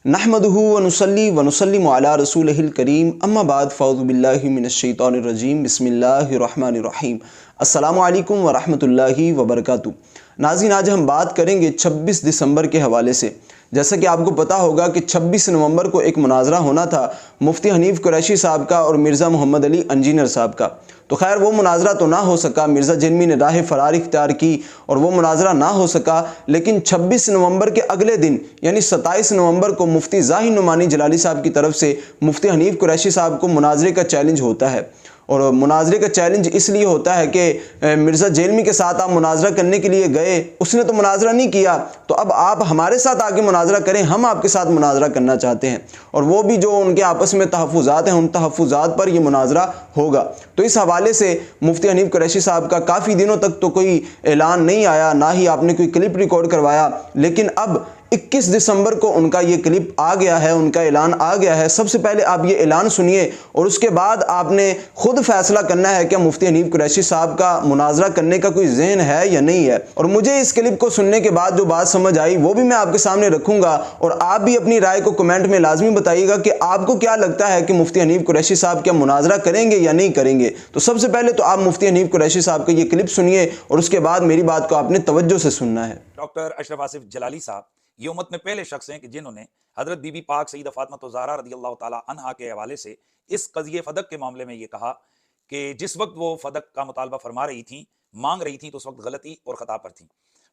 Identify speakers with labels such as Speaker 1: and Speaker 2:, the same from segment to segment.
Speaker 1: نحمدہ ونصلی ونسلم علی رسولہ الکریم اما بعد فاعوذ باللہ من الشیطان الرجیم بسم اللہ الرحمن الرحیم السلام علیکم ورحمۃ اللہ وبرکاتہ۔ ناظرین، آج ہم بات کریں گے 26 دسمبر کے حوالے سے۔ جیسا کہ آپ کو پتہ ہوگا کہ 26 نومبر کو ایک مناظرہ ہونا تھا مفتی حنیف قریشی صاحب کا اور مرزا محمد علی انجینئر صاحب کا۔ تو خیر وہ مناظرہ تو نہ ہو سکا، مرزا جیلمی نے راہ فرار اختیار کی اور وہ مناظرہ نہ ہو سکا، لیکن 26 نومبر کے اگلے دن یعنی 27 نومبر کو مفتی ظاہر نعمانی جلالی صاحب کی طرف سے مفتی حنیف قریشی صاحب کو مناظرے کا چیلنج ہوتا ہے۔ اور مناظرے کا چیلنج اس لیے ہوتا ہے کہ مرزا جیلمی کے ساتھ آپ مناظرہ کرنے کے لیے گئے، اس نے تو مناظرہ نہیں کیا، تو اب آپ ہمارے ساتھ آ کے مناظرہ کریں، ہم آپ کے ساتھ مناظرہ کرنا چاہتے ہیں، اور وہ بھی جو ان کے آپس میں تحفظات ہیں ان تحفظات پر یہ مناظرہ ہوگا۔ تو اس حوالے سے مفتی حنیف قریشی صاحب کا کافی دنوں تک تو کوئی اعلان نہیں آیا، نہ ہی آپ نے کوئی کلپ ریکارڈ کروایا، لیکن اب 21 دسمبر کو ان کا یہ کلپ آ گیا ہے، ان کا اعلان آ گیا ہے۔ سب سے پہلے آپ یہ اعلان سنیے اور اس کے بعد آپ نے خود فیصلہ کرنا ہے کہ مفتی حنیف قریشی صاحب کا مناظرہ کرنے کا کوئی ذہن ہے یا نہیں ہے۔ اور مجھے اس کلپ کو سننے کے بعد جو بات سمجھ آئی وہ بھی میں آپ کے سامنے رکھوں گا، اور آپ بھی اپنی رائے کو کمنٹ میں لازمی بتائیے گا کہ آپ کو کیا لگتا ہے کہ مفتی حنیف قریشی صاحب کیا مناظرہ کریں گے یا نہیں کریں گے۔ تو سب سے پہلے تو آپ مفتی حنیف قریشی صاحب کا یہ کلپ سنیے اور اس کے بعد میری بات کو آپ نے توجہ سے سننا ہے۔
Speaker 2: ڈاکٹر اشرف آصف جلالی صاحب یہ امت میں پہلے شخص ہیں کہ جنہوں نے حضرت بی بی پاک سیدہ فاطمہ الزہرا رضی اللہ تعالی عنہا کے حوالے سے اس قضیہ فدق کے معاملے میں یہ کہا کہ جس وقت وہ فدق کا مطالبہ فرما رہی تھیں، مانگ رہی تھیں، تو اس وقت غلطی اور خطا پر تھیں۔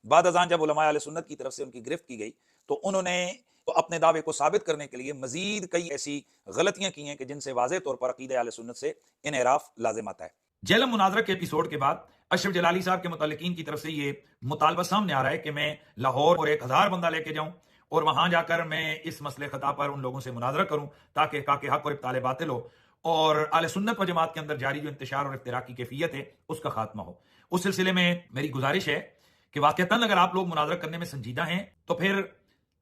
Speaker 2: بعد ازاں جب علماء اہل سنت کی طرف سے ان کی گرفت کی گئی تو انہوں نے اپنے دعوے کو ثابت کرنے کے لیے مزید کئی ایسی غلطیاں کی ہیں کہ جن سے واضح طور پر عقیدہ اہل سنت سے انحراف لازم آتا ہے۔ جیلم مناظرہ کے ایپیسوڈ کے بعد اشرف جلالی صاحب کے متعلقین کی طرف سے یہ مطالبہ سامنے آ رہا ہے کہ میں لاہور اور 1000 بندہ لے کے جاؤں اور وہاں جا کر میں اس مسئلے خطا پر ان لوگوں سے مناظرہ کروں تاکہ حق اور ابطال باطل ہو اور اہل سنت و جماعت کے اندر جاری جو انتشار اور افتراء کی کیفیت ہے اس کا خاتمہ ہو۔ اس سلسلے میں میری گزارش ہے کہ واقعتاً اگر آپ لوگ مناظرہ کرنے میں سنجیدہ ہیں تو پھر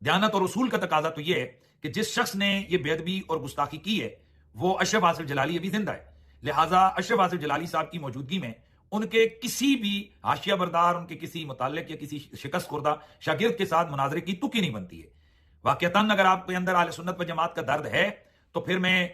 Speaker 2: دیانت اور اصول کا تقاضا تو یہ ہے کہ جس شخص نے یہ بے ادبی اور گستاخی کی ہے وہ اشرف آصف جلالی ابھی زندہ ہے، لہٰذا اشرف آصف جلالی صاحب کی موجودگی میں ان کے کسی بھی حاشیہ بردار، ان کے کسی متعلق یا کسی شکست خوردہ شاگرد کے ساتھ مناظرے کی تک ہی نہیں بنتی ہے۔ واقعتاً اگر آپ کے اندر اہل سنت و جماعت کا درد ہے تو پھر میں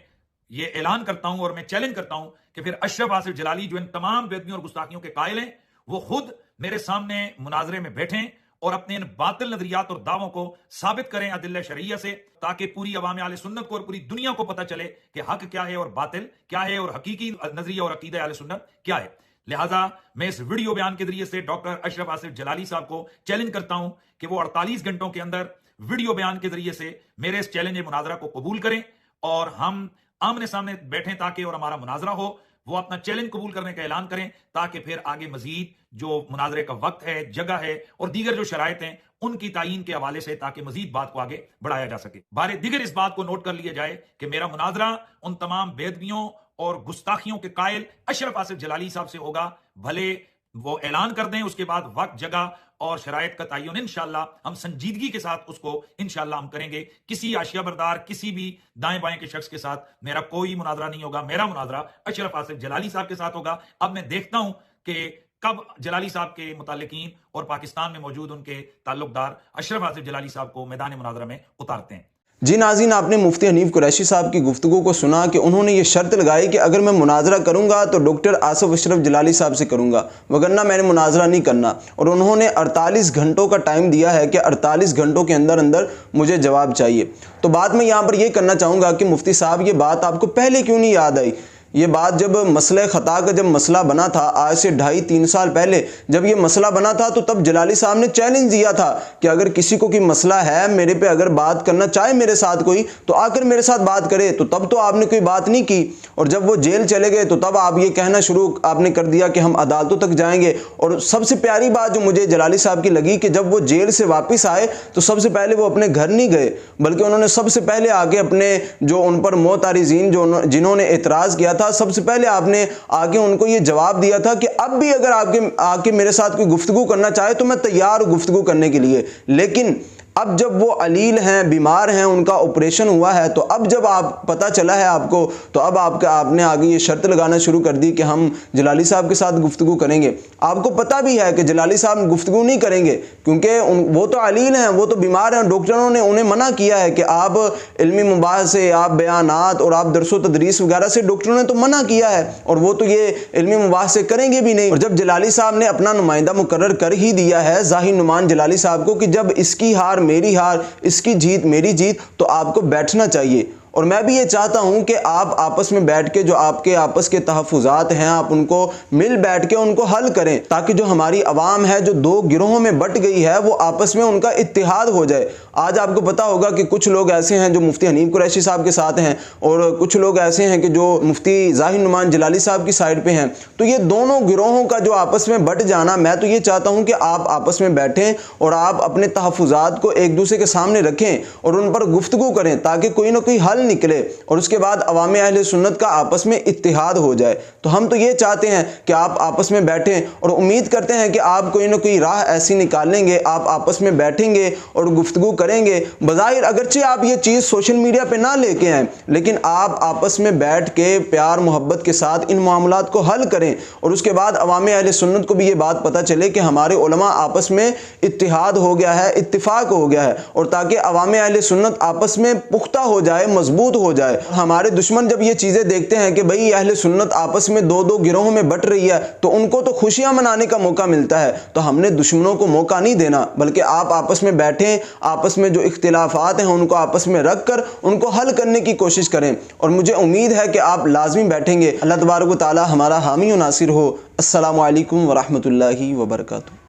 Speaker 2: یہ اعلان کرتا ہوں اور میں چیلنج کرتا ہوں کہ پھر اشرف آصف جلالی جو ان تمام بے ادبیوں اور گستاخیوں کے قائل ہیں وہ خود میرے سامنے مناظرے میں بیٹھیں اور اپنے ان باطل نظریات اور دعووں کو ثابت کریں ادلہ شرعیہ سے، تاکہ پوری عوام اہل سنت کو اور پوری دنیا کو پتہ چلے کہ حق کیا ہے اور باطل کیا ہے اور حقیقی نظریہ اور عقیدہ اہل سنت کیا ہے۔ لہٰذا میں اس ویڈیو بیان کے ذریعے سے ڈاکٹر اشرف آصف جلالی صاحب کو چیلنج کرتا ہوں کہ وہ 48 گھنٹوں کے اندر ویڈیو بیان کے ذریعے سے میرے اس چیلنج مناظرہ کو قبول کریں اور ہم آمنے سامنے بیٹھیں تاکہ اور ہمارا مناظرہ ہو۔ وہ اپنا چیلنج قبول کرنے کا اعلان کریں تاکہ پھر آگے مزید جو مناظرے کا وقت ہے، جگہ ہے اور دیگر جو شرائط ہیں ان کی تعیین کے حوالے سے تاکہ مزید بات کو آگے بڑھایا جا سکے۔ بارے دیگر اس بات کو نوٹ کر لیا جائے کہ میرا مناظرہ ان تمام بے ادبیوں اور گستاخیوں کے قائل اشرف آصف جلالی صاحب سے ہوگا، بھلے وہ اعلان کر دیں، اس کے بعد وقت، جگہ اور شرائط کا تعین انشاءاللہ ہم سنجیدگی کے ساتھ اس کو انشاءاللہ ہم کریں گے۔ کسی حاشیہ بردار، کسی بھی دائیں بائیں کے شخص کے ساتھ میرا کوئی مناظرہ نہیں ہوگا، میرا مناظرہ اشرف آصف جلالی صاحب کے ساتھ ہوگا۔ اب میں دیکھتا ہوں کہ کب جلالی صاحب کے متعلقین اور پاکستان میں موجود ان کے تعلق دار اشرف آصف جلالی صاحب کو میدان مناظرہ میں اتارتے ہیں۔
Speaker 1: جی ناظرین، آپ نے مفتی حنیف قریشی صاحب کی گفتگو کو سنا کہ انہوں نے یہ شرط لگائی کہ اگر میں مناظرہ کروں گا تو ڈاکٹر آصف اشرف جلالی صاحب سے کروں گا، وگرنہ میں نے مناظرہ نہیں کرنا، اور انہوں نے 48 گھنٹوں کا ٹائم دیا ہے کہ 48 گھنٹوں کے اندر مجھے جواب چاہیے۔ تو بات میں یہاں پر یہ کرنا چاہوں گا کہ مفتی صاحب یہ بات آپ کو پہلے کیوں نہیں یاد آئی؟ یہ بات جب مسئلہ خطا کا جب مسئلہ بنا تھا آج سے 2.5-3 سال پہلے جب یہ مسئلہ بنا تھا تو تب جلالی صاحب نے چیلنج دیا تھا کہ اگر کسی کو کوئی مسئلہ ہے میرے پہ اگر بات کرنا چاہے میرے ساتھ کوئی تو آ کر میرے ساتھ بات کرے، تو تب تو آپ نے کوئی بات نہیں کی، اور جب وہ جیل چلے گئے تو تب آپ یہ کہنا شروع آپ نے کر دیا کہ ہم عدالتوں تک جائیں گے۔ اور سب سے پیاری بات جو مجھے جلالی صاحب کی لگی کہ جب وہ جیل سے واپس آئے تو سب سے پہلے وہ اپنے گھر نہیں گئے، بلکہ انہوں نے سب سے پہلے آگے اپنے جو ان پر معترضین جنہوں نے اعتراض کیا تھا سب سے پہلے آپ نے آگے ان کو یہ جواب دیا تھا کہ اب بھی اگر آپ کے میرے ساتھ کوئی گفتگو کرنا چاہے تو میں تیار ہوں گفتگو کرنے کے لیے، لیکن اب جب وہ علیل ہیں، بیمار ہیں، ان کا آپریشن ہوا ہے، تو اب جب آپ پتہ چلا ہے آپ کو، تو اب آپ نے آگے یہ شرط لگانا شروع کر دی کہ ہم جلالی صاحب کے ساتھ گفتگو کریں گے۔ آپ کو پتہ بھی ہے کہ جلالی صاحب گفتگو نہیں کریں گے، کیونکہ وہ تو علیل ہیں، وہ تو بیمار ہیں، ڈاکٹروں نے انہیں منع کیا ہے کہ آپ علمی مباحث سے، آپ بیانات اور آپ درس و تدریس وغیرہ سے ڈاکٹروں نے تو منع کیا ہے، اور وہ تو یہ علمی مباحث سے کریں گے بھی نہیں۔ اور جب جلالی صاحب نے اپنا نمائندہ مقرر کر ہی دیا ہے ظاہر نعمان جلالی صاحب کو کہ جب اس کی ہار میری ہار، اس کی جیت میری جیت، تو آپ کو بیٹھنا چاہیے۔ اور میں بھی یہ چاہتا ہوں کہ آپ آپس میں بیٹھ کے جو آپ کے آپس کے تحفظات ہیں، آپ ان کو مل بیٹھ کے ان کو حل کریں، تاکہ جو ہماری عوام ہے جو دو گروہوں میں بٹ گئی ہے، وہ آپس میں ان کا اتحاد ہو جائے۔ آج آپ کو پتا ہوگا کہ کچھ لوگ ایسے ہیں جو مفتی حنیف قریشی صاحب کے ساتھ ہیں، اور کچھ لوگ ایسے ہیں کہ جو مفتی ظاہر نعمان جلالی صاحب کی سائیڈ پہ ہیں۔ تو یہ دونوں گروہوں کا جو آپس میں بٹ جانا، میں تو یہ چاہتا ہوں کہ آپ آپس میں بیٹھیں اور آپ اپنے تحفظات کو ایک دوسرے کے سامنے رکھیں اور ان پر گفتگو کریں، تاکہ کوئی نہ کوئی حل نکلے اور اس کے بعد عوام اہل سنت کا آپس میں اتحاد ہو جائے۔ تو ہم تو یہ چاہتے ہیں کہ آپ آپس میں بیٹھیں، اور امید کرتے ہیں کہ آپ کوئی نہ کوئی راہ ایسی نکالیں گے، آپ آپس میں بیٹھیں گے اور گفتگو کریں گے۔ بظاہر اگرچہ آپ یہ چیز سوشل میڈیا پہ نہ لے کے آئیں، لیکن آپ آپس میں بیٹھ کے پیار محبت کے ساتھ ان معاملات کو حل کریں، اور اس کے بعد عوام اہل سنت کو بھی یہ بات پتہ چلے کہ ہمارے علماء آپس میں اتحاد ہو گیا ہے، اتفاق ہو گیا ہے، اور تاکہ عوام اہل سنت آپس میں پختہ ہو جائے، مضبوط ہو جائے۔ ہمارے دشمن جب یہ چیزیں دیکھتے ہیں کہ بھئی اہل سنت آپس میں دو گروہوں میں بٹ رہی ہے، تو ان کو تو خوشیاں منانے کا موقع ملتا ہے، تو ہم نے دشمنوں کو موقع نہیں دینا، بلکہ آپ آپس میں بیٹھیں، آپس میں جو اختلافات ہیں ان کو آپس میں رکھ کر ان کو حل کرنے کی کوشش کریں، اور مجھے امید ہے کہ آپ لازمی بیٹھیں گے۔ اللہ تبارک و تعالی ہمارا حامی و ناصر ہو۔ السلام علیکم ورحمۃ اللہ وبرکاتہ۔